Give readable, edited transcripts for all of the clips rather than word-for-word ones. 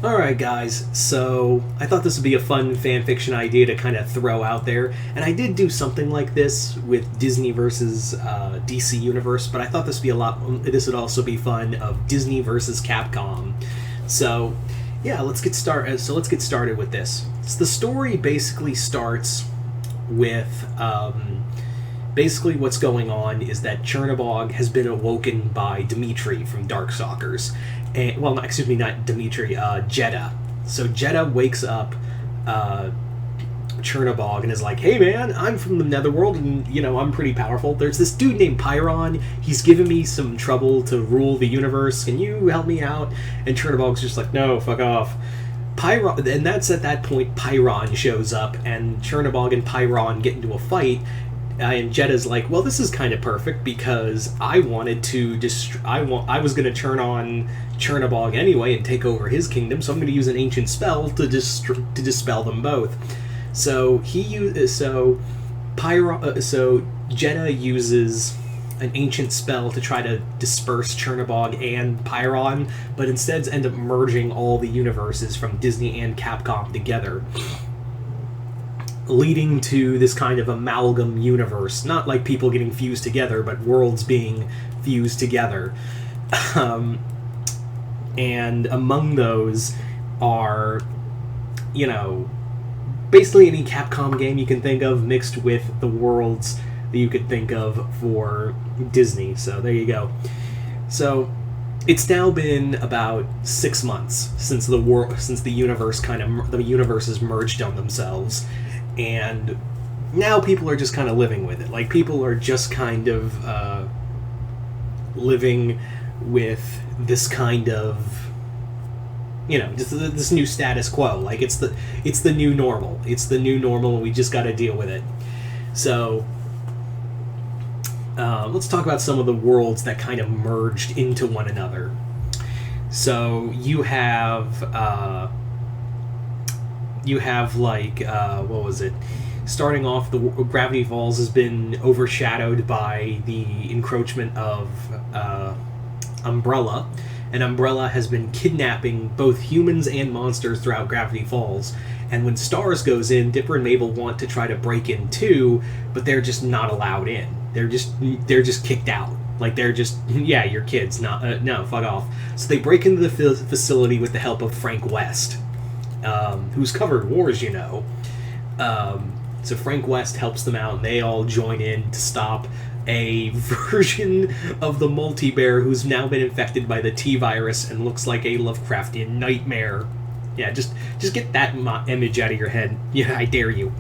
Alright guys, so I thought this would be a fun fan fiction idea to kind of throw out there, and I did do something like this with Disney versus DC Universe, but I thought this would also be fun of Disney versus Capcom. So, yeah, let's get started with this. So the story basically starts with, basically what's going on is that Chernobog has been awoken by Dimitri from Darkstalkers. And, well, excuse me, not Dimitri, Jeddah. So Jeddah wakes up Chernobog and is like, hey man, I'm from the Netherworld and, I'm pretty powerful. There's this dude named Pyron. He's given me some trouble to rule the universe. Can you help me out? And Chernobog's just like, no, fuck off. Pyron, and that's at that point Pyron shows up, and Chernobog and Pyron get into a fight. And Jeddah's like, well, this is kind of perfect because I wanted to I was going to turn on Chernobog anyway and take over his kingdom, so I'm going to use an ancient spell to dispel them both. So Jeddah uses an ancient spell to try to disperse Chernobog and Pyron, but instead end up merging all the universes from Disney and Capcom together, leading to this kind of amalgam universe. Not like people getting fused together, but worlds being fused together. And among those are, basically any Capcom game you can think of mixed with the worlds that you could think of for Disney. So there you go. So it's now been about 6 months since the universes merged on themselves. And now people are just kind of living with it. Like, people are just kind of living with this kind of, just this new status quo. Like, it's the new normal. It's the new normal, and we just got to deal with it. So, let's talk about some of the worlds that kind of merged into one another. So, you have what was it? Starting off, the Gravity Falls has been overshadowed by the encroachment of Umbrella, and Umbrella has been kidnapping both humans and monsters throughout Gravity Falls. And when Stars goes in, Dipper and Mabel want to try to break in too, but they're just not allowed in. They're just kicked out. Like, they're just, yeah, you're kids, no, fuck off. So they break into the facility with the help of Frank West, who's covered wars, So Frank West helps them out, and they all join in to stop a version of the multi-bear who's now been infected by the T-virus and looks like a Lovecraftian nightmare. Yeah, just get that image out of your head. Yeah, I dare you.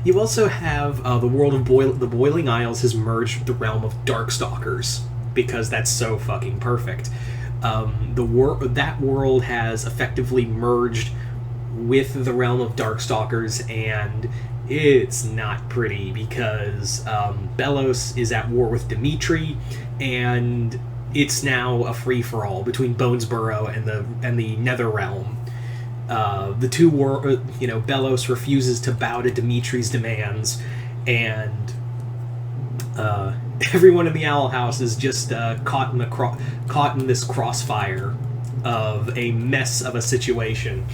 You also have the world of the Boiling Isles has merged with the realm of Darkstalkers, because that's so fucking perfect. That world has effectively merged with the realm of Darkstalkers, and it's not pretty because Belos is at war with Dimitri, and it's now a free-for-all between Bonesborough and the Nether Realm. The two Belos refuses to bow to Dimitri's demands, and everyone in the Owl House is just caught in this crossfire of a mess of a situation.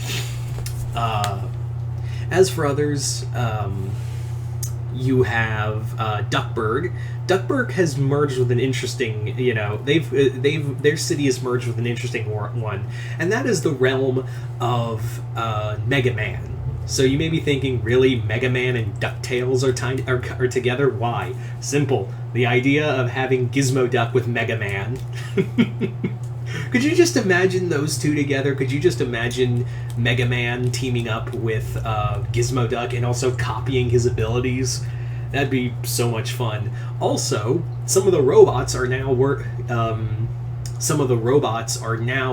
As for others, you have Duckburg. Duckburg has merged with an interesting, their city has merged with an interesting one, and that is the realm of Mega Man. So you may be thinking, really, Mega Man and DuckTales are together? Why? Simple. The idea of having Gizmo Duck with Mega Man. Could you just imagine those two together? Could you just imagine Mega Man teaming up with Gizmo Duck and also copying his abilities? That'd be so much fun. Also, some of the robots are now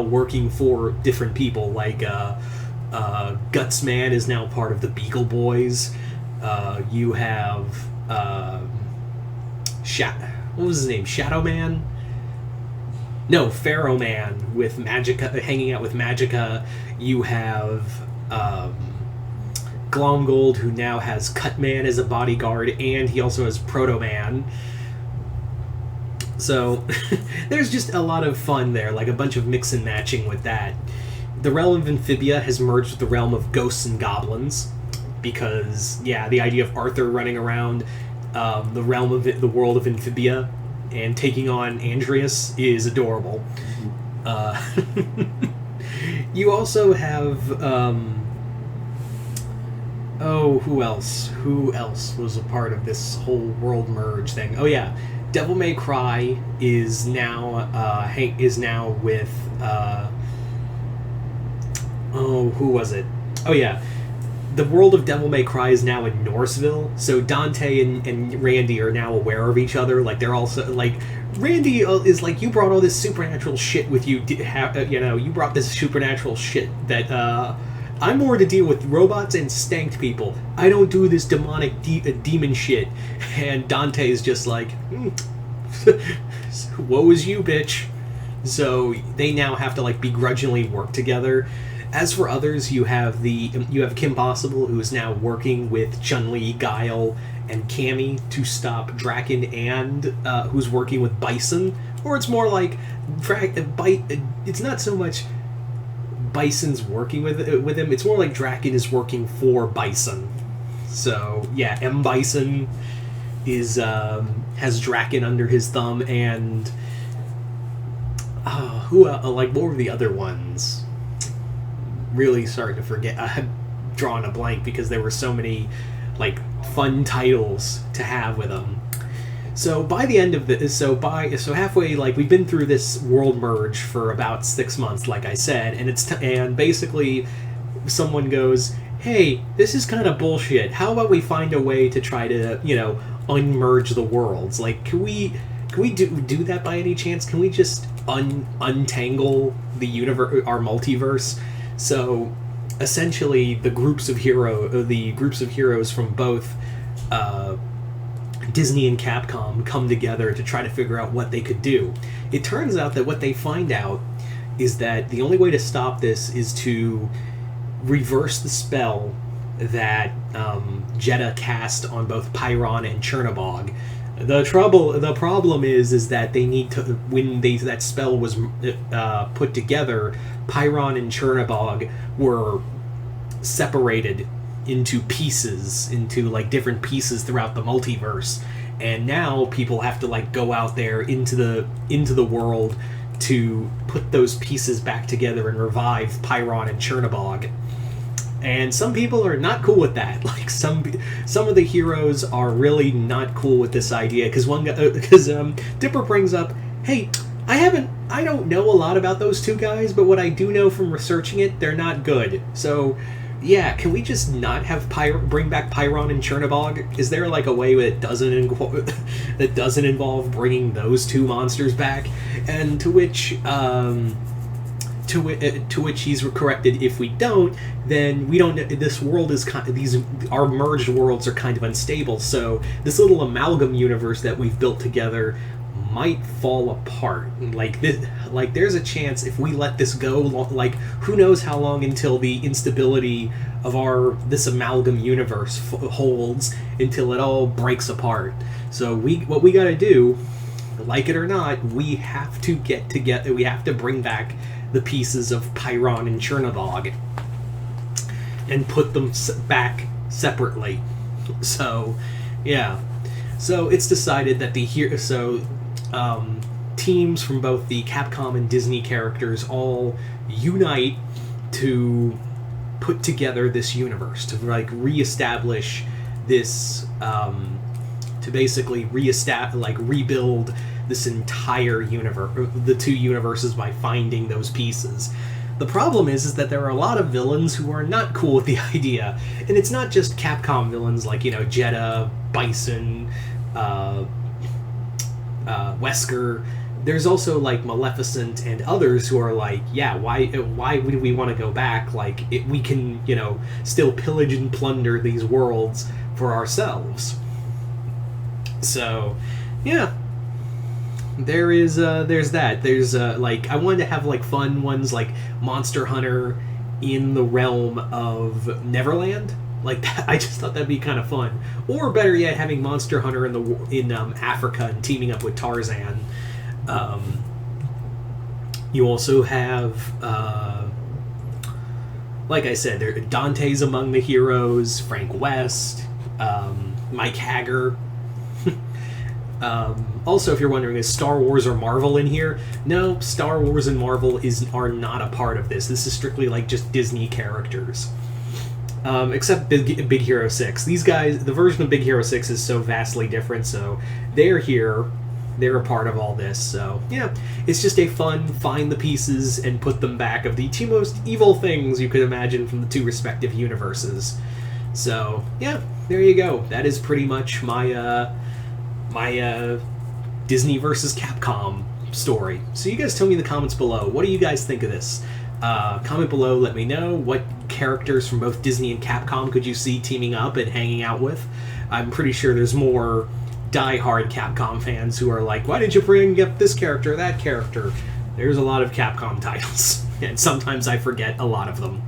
working for different people. Like Gutsman is now part of the Beagle Boys. You have what was his name? Shadow Man? No, Pharaoh Man with Magica, hanging out with Magica. You have Glomgold, who now has Cutman as a bodyguard, and he also has Proto Man. So there's just a lot of fun there, like a bunch of mix and matching with that. the realm of Amphibia has merged with the realm of ghosts and goblins, because the idea of Arthur running around the realm of the world of Amphibia and taking on Andreas is adorable. You also have who else? Who else was a part of this whole world merge thing? Oh yeah, Devil May Cry is now with who was it? Oh yeah, the world of Devil May Cry is now in Norseville, so Dante and Randy are now aware of each other. Like, they're also, like, Randy is like, you brought all this supernatural shit with you, you brought this supernatural shit that, I'm more to deal with robots and stanked people. I don't do this demonic demon shit. And Dante is just like, woe is you, bitch. So they now have to, like, begrudgingly work together. As for others, you have Kim Possible, who is now working with Chun-Li, Guile, and Cammy to stop Draken, and who's working with Bison. Or it's more like it's not so much Bison's working with him. It's more like Draken is working for Bison. So yeah, M. Bison has Draken under his thumb, and what were the other ones? Really starting to forget. I'm drawing a blank because there were so many, like, fun titles to have with them. So by the end of this, so halfway, like, we've been through this world merge for about 6 months, like I said, and and basically someone goes, hey, this is kind of bullshit. How about we find a way to try to, unmerge the worlds? Like, can we do that by any chance? Can we just untangle the universe, our multiverse? So essentially, the groups of heroes from both Disney and Capcom come together to try to figure out what they could do. It turns out that what they find out is that the only way to stop this is to reverse the spell that Jeddah cast on both Pyron and Chernobog. The problem is that they need to, when that spell was put together, Pyron and Chernobog were separated into pieces, into, like, different pieces throughout the multiverse, and now people have to, like, go out there into the world to put those pieces back together and revive Pyron and Chernobog. And some people are not cool with that. Like, some of the heroes are really not cool with this idea, because Dipper brings up, hey, I don't know a lot about those two guys, but what I do know from researching it, they're not good. So, yeah, can we just not have bring back Pyron and Chernobog? Is there, like, a way that doesn't involve bringing those two monsters back? And to which he's corrected, if we don't, then we don't. This world is our merged worlds are kind of unstable. So this little amalgam universe that we've built together might fall apart. Like there's a chance if we let this go. Like, who knows how long until the instability of this amalgam universe holds, until it all breaks apart. So what we got to do, like it or not, we have to get together. We have to bring back the pieces of Pyron and Chernobog and put them back separately. So, yeah. So it's decided that teams from both the Capcom and Disney characters all unite to put together this universe, to, like, reestablish this, to basically rebuild this entire universe, the two universes, by finding those pieces. The problem is that there are a lot of villains who are not cool with the idea, and it's not just Capcom villains like, Jeddah, Bison, Wesker. There's also, like, Maleficent and others who are like, yeah, why would we want to go back? Like, we can, still pillage and plunder these worlds for ourselves. So, yeah. There's that. There's, I wanted to have, like, fun ones like Monster Hunter in the realm of Neverland. Like, that, I just thought that'd be kind of fun. Or better yet, having Monster Hunter in Africa and teaming up with Tarzan. You also have like I said, Dante's among the heroes, Frank West, Mike Hagger. Also, if you're wondering, is Star Wars or Marvel in here? No, Star Wars and Marvel are not a part of this. This is strictly like just Disney characters. Except Big Hero 6. These guys, the version of Big Hero 6 is so vastly different, so they're here. They're a part of all this, so yeah. It's just a fun find the pieces and put them back of the two most evil things you could imagine from the two respective universes. So, yeah, there you go. That is pretty much my Disney versus Capcom story. So you guys tell me in the comments below, what do you guys think of this? Comment below, let me know what characters from both Disney and Capcom could you see teaming up and hanging out with. I'm pretty sure there's more die-hard Capcom fans who are like, why didn't you bring up this character or that character? There's a lot of Capcom titles, and sometimes I forget a lot of them.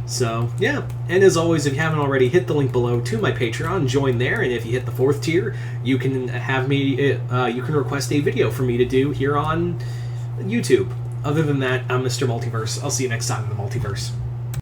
So, yeah. And as always, if you haven't already, hit the link below to my Patreon, join there, and if you hit the 4th tier, you can have me, you can request a video for me to do here on YouTube. Other than that, I'm Mr. Multiverse. I'll see you next time in the Multiverse.